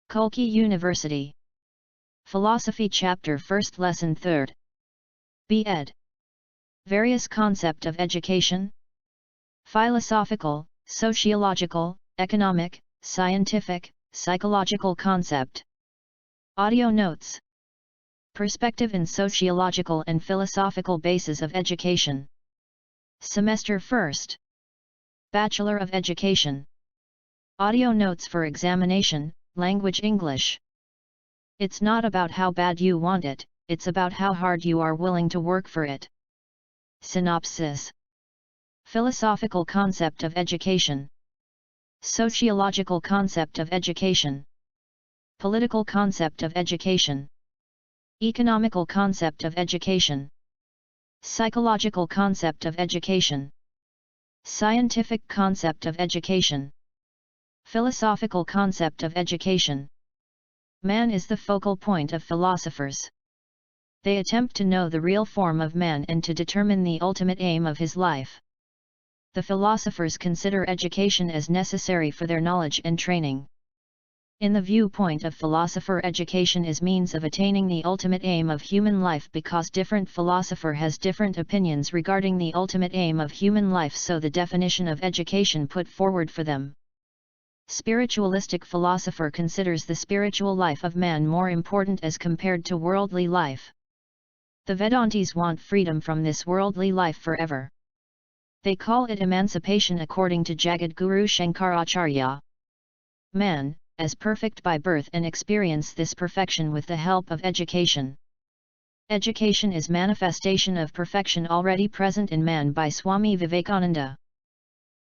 Kulki University. Philosophy Chapter 1st Lesson 3rd. B.Ed. Various concept of education. Philosophical, sociological, economic, scientific, psychological concept. Audio notes. Perspective in sociological and philosophical basis of education. Semester 1st. Bachelor of Education. Audio notes for examination, language English. It's not about how bad you want it, it's about how hard you are willing to work for it. Synopsis. Philosophical concept of education. Sociological concept of education. Political concept of education. Economical concept of education. Psychological concept of education. Scientific concept of education. Philosophical concept of education. Man is the focal point of philosophers. They attempt to know the real form of man and to determine the ultimate aim of his life. The philosophers consider education as necessary for their knowledge and training. In the viewpoint of philosopher, education is means of attaining the ultimate aim of human life, because different philosopher has different opinions regarding the ultimate aim of human life, so the definition of education put forward for them. Spiritualistic philosopher considers the spiritual life of man more important as compared to worldly life. The Vedantis want freedom from this worldly life forever. They call it emancipation according to Jagadguru Shankaracharya. Man, as perfect by birth, and experience this perfection with the help of education. Education is manifestation of perfection already present in man by Swami Vivekananda.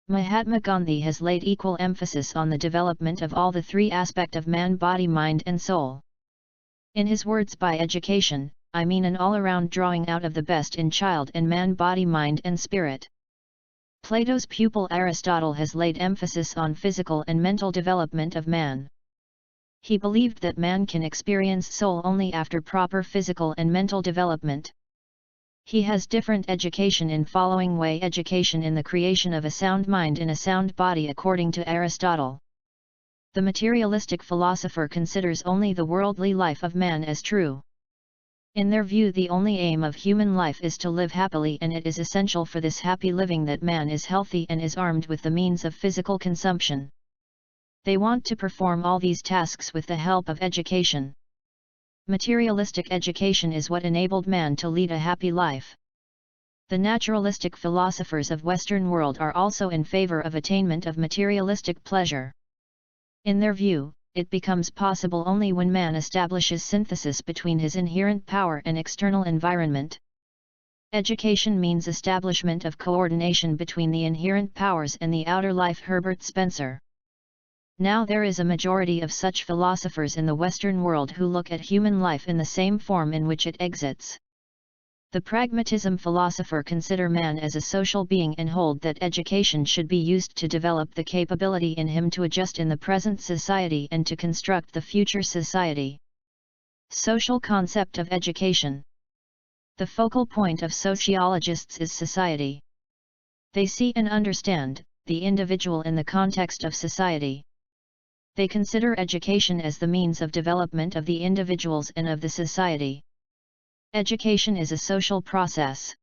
Mahatma Gandhi has laid equal emphasis on the development of all the three aspects of man: body, mind and soul. In his words, by education, I mean an all-around drawing out of the best in child and man, body, mind and spirit. Plato's pupil Aristotle has laid emphasis on physical and mental development of man. He believed that man can experience soul only after proper physical and mental development. He has different education in following way: education in the creation of a sound mind in a sound body according to Aristotle. The materialistic philosopher considers only the worldly life of man as true. In their view, the only aim of human life is to live happily, and it is essential for this happy living that man is healthy and is armed with the means of physical consumption. They want to perform all these tasks with the help of education. Materialistic education is what enabled man to lead a happy life. The naturalistic philosophers of Western world are also in favor of attainment of materialistic pleasure. In their view, it becomes possible only when man establishes synthesis between his inherent power and external environment. Education means establishment of coordination between the inherent powers and the outer life. Herbert Spencer. Now there is a majority of such philosophers in the Western world who look at human life in the same form in which it exits. The pragmatism philosopher consider man as a social being and hold that education should be used to develop the capability in him to adjust in the present society and to construct the future society. Social concept of education. The focal point of sociologists is society. They see and understand the individual in the context of society. They consider education as the means of development of the individuals and of the society. Education is a social process.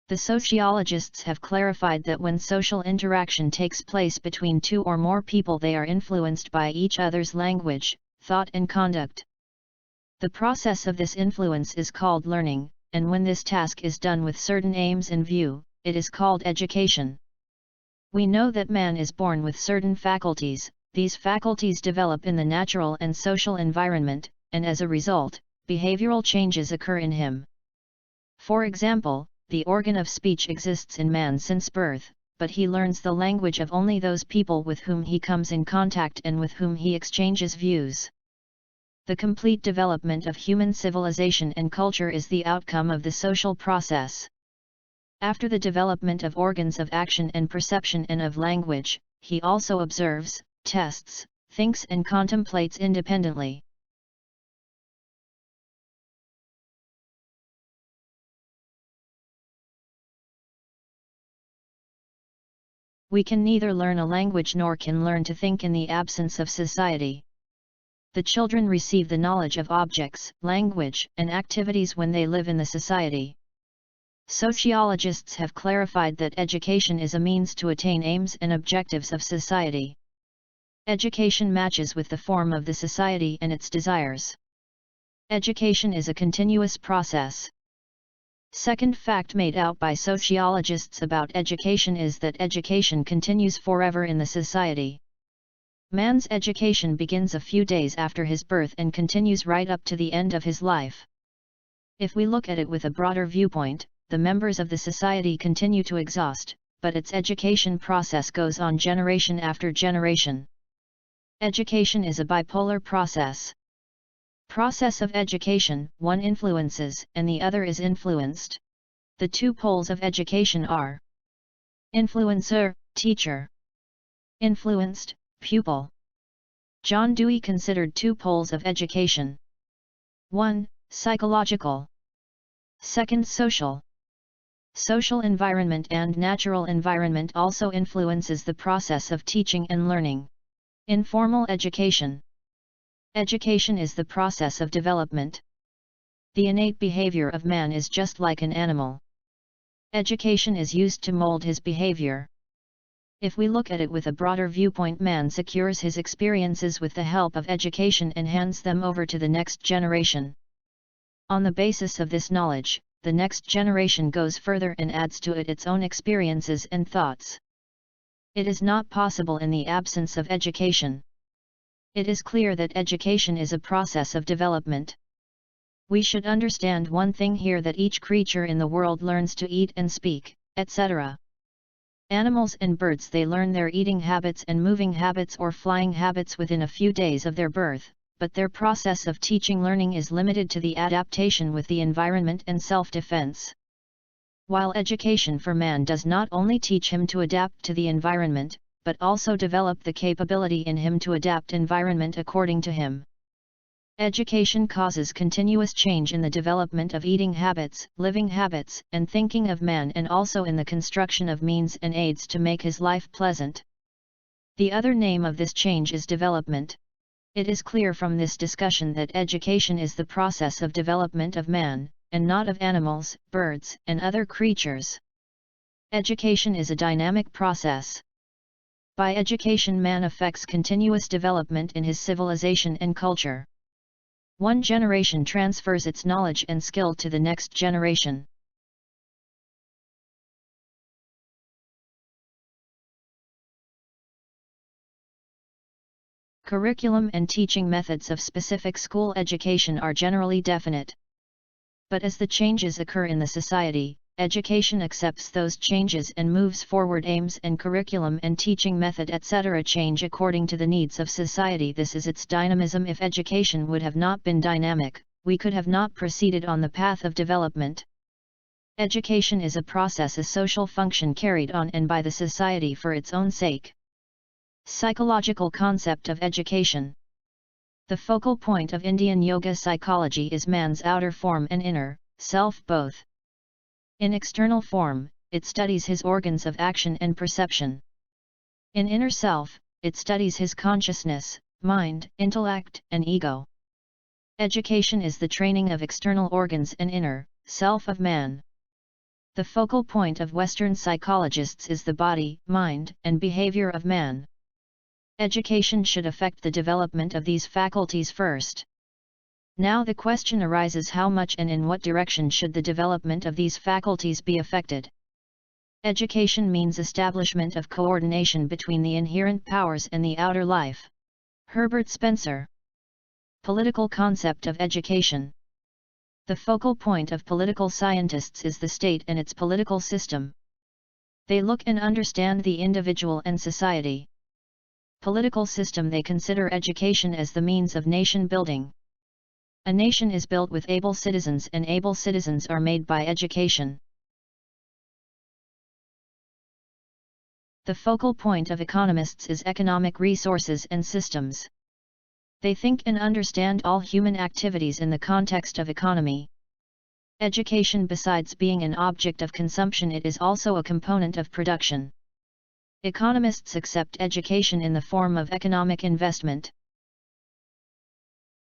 The sociologists have clarified that when social interaction takes place between two or more people, they are influenced by each other's language, thought and conduct. The process of this influence is called learning, and when this task is done with certain aims in view, it is called education. We know that man is born with certain faculties. These faculties develop in the natural and social environment, and as a result, behavioral changes occur in him. For example, the organ of speech exists in man since birth, but he learns the language of only those people with whom he comes in contact and with whom he exchanges views. The complete development of human civilization and culture is the outcome of the social process. After the development of organs of action and perception and of language, he also observes, tests, thinks and contemplates independently. We can neither learn a language nor can learn to think in the absence of society. The children receive the knowledge of objects, language, and activities when they live in the society. Sociologists have clarified that education is a means to attain aims and objectives of society. Education matches with the form of the society and its desires. Education is a continuous process. Second fact made out by sociologists about education is that education continues forever in the society. Man's education begins a few days after his birth and continues right up to the end of his life. If we look at it with a broader viewpoint, the members of the society continue to exhaust, but its education process goes on generation after generation. Education is a bipolar process. Process of education, one influences and the other is influenced. The two poles of education are influencer, teacher; influenced, pupil. John Dewey considered two poles of education. 1. Psychological. 2. Social. Social environment and natural environment also influences the process of teaching and learning. Informal education. Education is the process of development. The innate behavior of man is just like an animal. Education is used to mold his behavior. If we look at it with a broader viewpoint, man secures his experiences with the help of education and hands them over to the next generation. On the basis of this knowledge, the next generation goes further and adds to it its own experiences and thoughts. It is not possible in the absence of education. It is clear that education is a process of development. We should understand one thing here, that each creature in the world learns to eat and speak, etc. Animals and birds, they learn their eating habits and moving habits or flying habits within a few days of their birth, but their process of teaching learning is limited to the adaptation with the environment and self-defense. While education for man does not only teach him to adapt to the environment, but also develop the capability in him to adapt environment according to him. Education causes continuous change in the development of eating habits, living habits, and thinking of man, and also in the construction of means and aids to make his life pleasant. The other name of this change is development. It is clear from this discussion that education is the process of development of man, and not of animals, birds, and other creatures. Education is a dynamic process. By education, man affects continuous development in his civilization and culture. One generation transfers its knowledge and skill to the next generation. Curriculum and teaching methods of specific school education are generally definite. But as the changes occur in the society, education accepts those changes and moves forward. Aims and curriculum and teaching method etc. change according to the needs of society. This is its dynamism. If education would have not been dynamic, we could have not proceeded on the path of development. Education is a process, a social function carried on and by the society for its own sake. Psychological concept of education. The focal point of Indian yoga psychology is man's outer form and inner self both. In external form, it studies his organs of action and perception. In inner self, it studies his consciousness, mind, intellect, and ego. Education is the training of external organs and inner self of man. The focal point of Western psychologists is the body, mind, and behavior of man. Education should affect the development of these faculties first. Now the question arises, how much and in what direction should the development of these faculties be affected? Education means establishment of coordination between the inherent powers and the outer life. Herbert Spencer. Political concept of education. The focal point of political scientists is the state and its political system. They look and understand the individual and society. Political system. They consider education as the means of nation building. A nation is built with able citizens, and able citizens are made by education. The focal point of economists is economic resources and systems. They think and understand all human activities in the context of economy. Education, besides being an object of consumption, it is also a component of production. Economists accept education in the form of economic investment.